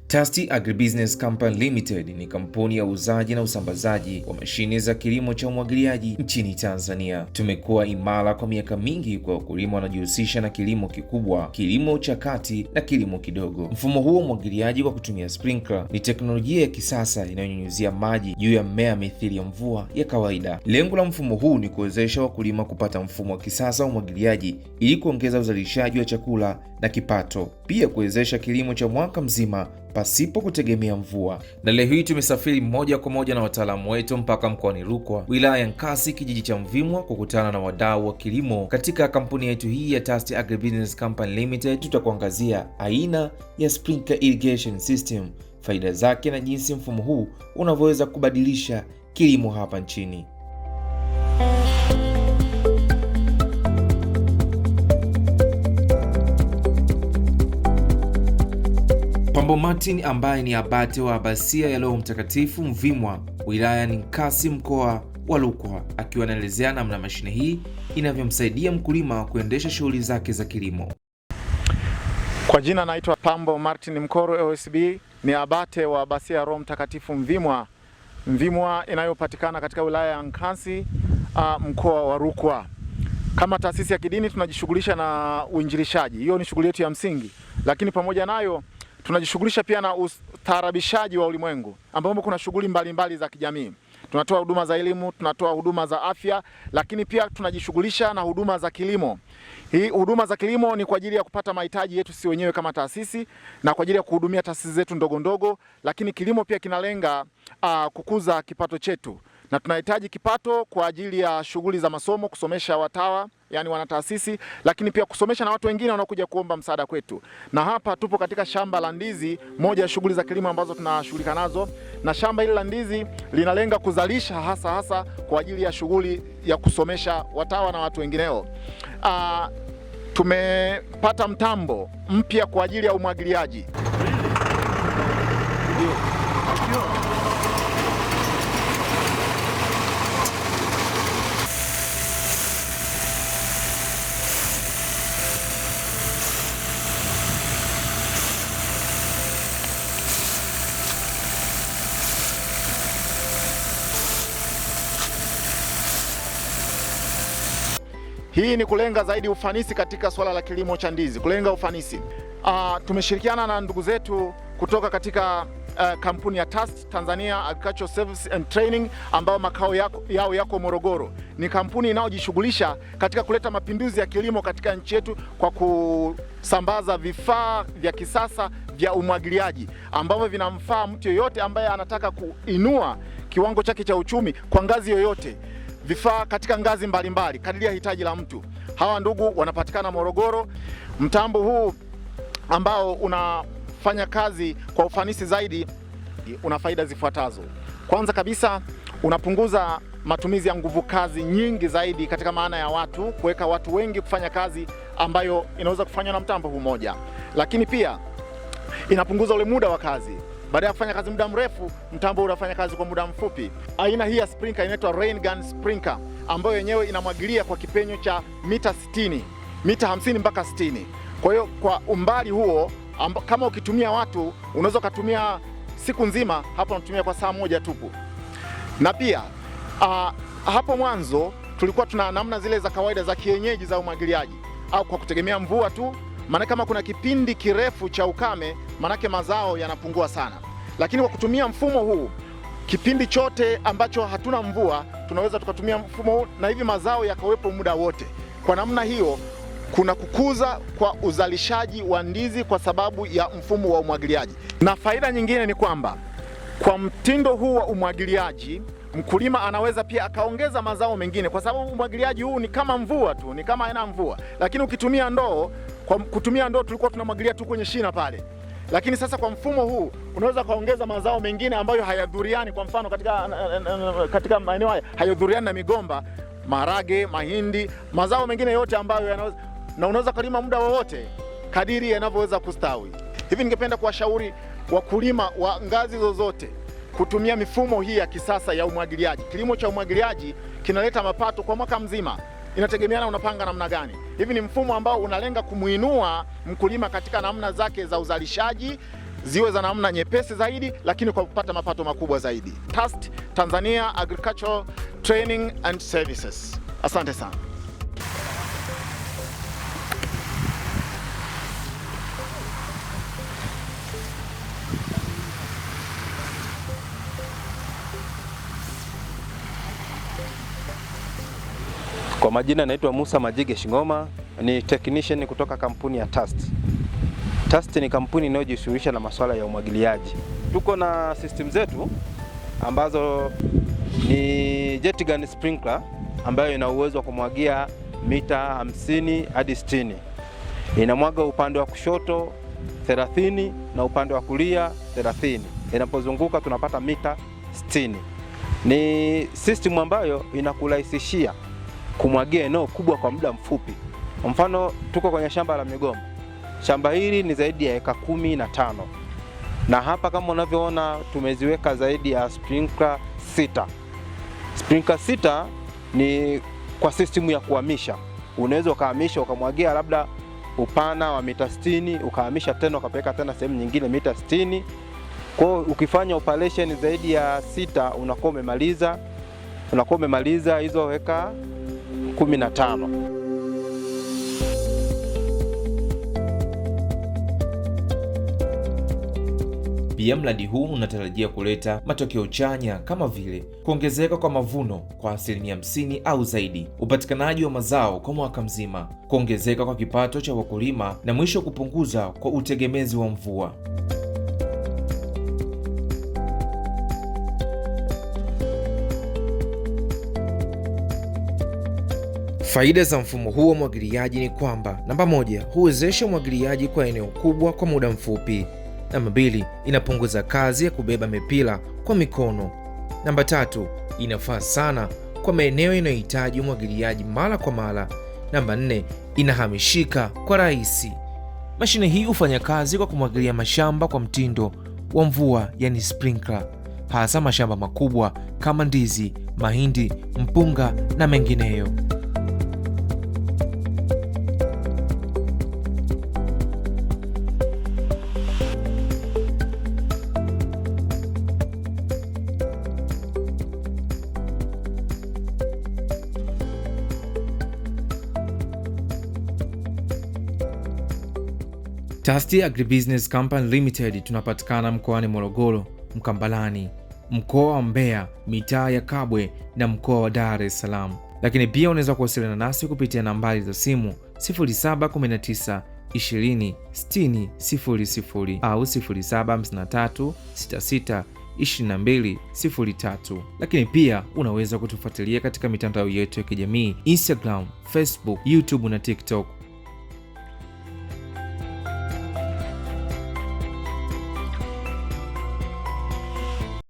Tasti Agribusiness Company Limited ni kampuni ya uuzaji na usambazaji wa mashine za kilimo cha umwagiliaji nchini Tanzania. Tumekuwa imara kwa miaka mingi kwa wakulima wanajihusisha na kilimo kikubwa, kilimo cha kati na kilimo kidogo. Mfumo huo umwagiliaji kwa kutumia sprinkler ni teknolojia ya kisasa inayonyunyuzia maji juu ya mmea mithili ya mvua ya kawaida. Lengo la mfumo huu ni kuwezesha wakulima kupata mfumo wa kisasa wa umwagiliaji ili kuongeza uzalishaji wa chakula na kipato, pia kuwezesha kilimo cha mwaka mzima pasipo kutegemea mvua. Na leo hii tumesafiri moja kwa moja na wataalamu wetu mpaka mkoani Rukwa, wilaya ya Nkasi, kijiji cha Mvimwa, kukutana na wadau wa kilimo katika kampuni yetu hii ya Tasti Agribusiness Company Limited. Tutakuangazia aina ya sprinkler irrigation system, faida zake na jinsi mfumo huu unavyoweza kubadilisha kilimo hapa nchini. Pambo Martin ambaye ni abate wa Abasia ya Roho Mtakatifu Mvimwa, wilaya ni Nkasi, mkoa wa Rukwa, akiwa anaelezea namna mashine hii inavyomsaidia mkulima kuendesha shughuli zake za kilimo. Kwa jina naitwa Pambo Martin Mkoro OSB, ni abate wa Abasia ya Roho Mtakatifu Mvimwa inayopatikana katika wilaya ya Nkasi, mkoa wa Rukwa. Kama taasisi ya kidini tunajishughulisha na uinjilishaji. Hiyo ni shughuli yetu ya msingi, lakini pamoja nayo tunajishughulisha pia na ustaarabishaji wa ulimwengu, ambapo kuna shughuli mbalimbali za kijamii. Tunatoa huduma za elimu, tunatoa huduma za afya, lakini pia tunajishughulisha na huduma za kilimo. Hii huduma za kilimo ni kwa ajili ya kupata mahitaji yetu sisi wenyewe kama taasisi na kwa ajili ya kuhudumia taasisi zetu ndogo ndogo, lakini kilimo pia kinalenga kukuza kipato chetu. Na tunahitaji kipato kwa ajili ya shughuli za masomo, kusomesha watawa, yani wanataasisi, lakini pia kusomesha na watu wengine wanaokuja kuomba msaada kwetu. Na hapa tupo katika shamba la ndizi, moja ya shughuli za kilimo ambazo tunashughulika nazo. Na shamba hili la ndizi linalenga kuzalisha hasa kwa ajili ya shughuli ya kusomesha watawa na watu wengineo. Tumepata mtambo mpya kwa ajili ya umwagiliaji. Hii ni kulenga zaidi ufanisi katika swala la kilimo cha ndizi, kulenga ufanisi. Tumeshirikiana na ndugu zetu kutoka katika kampuni ya TAST, Tanzania Agricultural Service and Training, ambao makao yao yako Morogoro. Ni kampuni inayojishughulisha katika kuleta mapinduzi ya kilimo katika nchi yetu kwa kusambaza vifaa vya kisasa vya umwagiliaji ambavyo vinamfaa mtu yoyote ambaye anataka kuinua kiwango chake cha uchumi kwa ngazi yoyote. Vifaa katika ngazi mbalimbali kadiri ya hitaji la mtu. Hawa ndugu wanapatikana Morogoro. Mtambo huu ambao unafanya kazi kwa ufanisi zaidi una faida zifuatazo. Kwanza kabisa, unapunguza matumizi ya nguvu kazi nyingi zaidi, katika maana ya watu kuweka watu wengi kufanya kazi ambayo inaweza kufanywa na mtambo huu moja. Lakini pia inapunguza ule muda wa kazi. Baada ya kufanya kazi muda mrefu, mtambo unafanya kazi kwa muda mfupi. Aina hii ya sprinkler inaitwa rain gun sprinkler, ambayo yenyewe inamwagilia kwa kipenyo cha mita 60, mita 50 mpaka 60. Kwa hiyo kwa umbali huo, kama ukitumia watu unaweza kutumia siku nzima, hapo unatumia kwa saa moja tupu. Na pia hapo mwanzo tulikuwa tuna namna zile za kawaida za kienyeji za umwagiliaji au kwa kutegemea mvua tu. Maana kama kuna kipindi kirefu cha ukame, manake mazao yanapungua sana. Lakini kwa kutumia mfumo huu, kipindi chote ambacho hatuna mvua, tunaweza tukatumia mfumo huu na hivi mazao yakawepo muda wote. Kwa namna hiyo, kuna kukuza kwa uzalishaji wa ndizi kwa sababu ya mfumo wa umwagiliaji. Na faida nyingine ni kwamba kwa mtindo huu wa umwagiliaji, mkulima anaweza pia akaongeza mazao mengine, kwa sababu umwagiliaji huu ni kama mvua tu, ni kama aina mvua. Lakini ukitumia ndoo, kwa kutumia ndoo tulikuwa tunamwagilia tu kwenye shina pale. Lakini sasa kwa mfumo huu unaweza kaongeza mazao mengine ambayo hayadhuriani. Kwa mfano katika maeneo haya hayadhuriani na migomba, maharage, mahindi, mazao mengine yote ambayo unaweza kulima muda wowote kadiri yanavyoweza kustawi. Hivi ningependa kuwashauri wakulima wa ngazi zozote kutumia mifumo hii ya kisasa ya umwagiliaji. Kilimo cha umwagiliaji kinaleta mapato kwa mwaka mzima. Inategemeana unapanga namna gani. Hivi ni mfumo ambao unalenga kumuinua mkulima katika namna zake za uzalishaji ziwe za namna nyepesi zaidi, lakini kwa kupata mapato makubwa zaidi. TAST, Tanzania Agricultural Training and Services. Asante sana. Kwa majina naitwa Musa Majige Shingoma, ni technician kutoka kampuni ya TAST. TAST ni kampuni inayojishughulisha na masuala ya umwagiliaji. Tuko na system zetu ambazo ni jet gun sprinkler ambayo ina uwezo wa kumwagia mita 50 hadi 60. Inamwaga upande wa kushoto 30 na upande wa kulia 30. Inapozunguka tunapata mita 60. Ni system ambayo inakurahisishia kumwagia eneo kubwa kwa muda mfupi. Mfano, tuko kwenye shamba la migomba. Shamba hili ni zaidi ya eka 15. Na hapa kama unavyoona tumeziweka zaidi ya sprinkler 6. Sprinkler 6 ni kwa system ya kuhamisha. Unaweza ukahamisha ukamwagia labda upana wa mita 60, ukahamisha tena ukapeleka tena sehemu nyingine mita 60. Kwa hiyo ukifanya operation zaidi ya 6 unakuwa umemaliza hizo eka 15. Pia mradi huu unatarajia kuleta matokeo chanya kama vile kuongezeka kwa mavuno kwa 50% au zaidi, upatikanaji wa mazao kwa mwaka mzima, kuongezeka kwa kipato cha wakulima na mwisho kupunguza kwa utegemezi wa mvua. Faida za mfumo huu wa umwagiliaji ni kwamba namba 1, huwezesha umwagiliaji kwa eneo kubwa kwa muda mfupi. Namba 2, inapunguza kazi ya kubeba mipira kwa mikono. Namba 3, inafaa sana kwa maeneo yanayohitaji umwagiliaji mara kwa mara. Namba 4, inahamishika kwa rahisi. Mashine hii hufanya kazi kwa kumwagilia mashamba kwa mtindo wa mvua, yani sprinkler, hasa mashamba makubwa kama ndizi, mahindi, mpunga na mengineyo. TAST Agribusiness Company Limited tunapatikana mkoani Morogoro, Mkambalani, mkoa wa Mbeya, mitaa ya Kabwe na mkoa wa Dar es Salaam. Lakini pia unaweza kuwasiliana nasi kupitia nambari za simu 0719 20 60 00 au 0753 66 22 03. Lakini pia unaweza kutufuatilia katika mitandao yetu ya kijamii Instagram, Facebook, YouTube na TikTok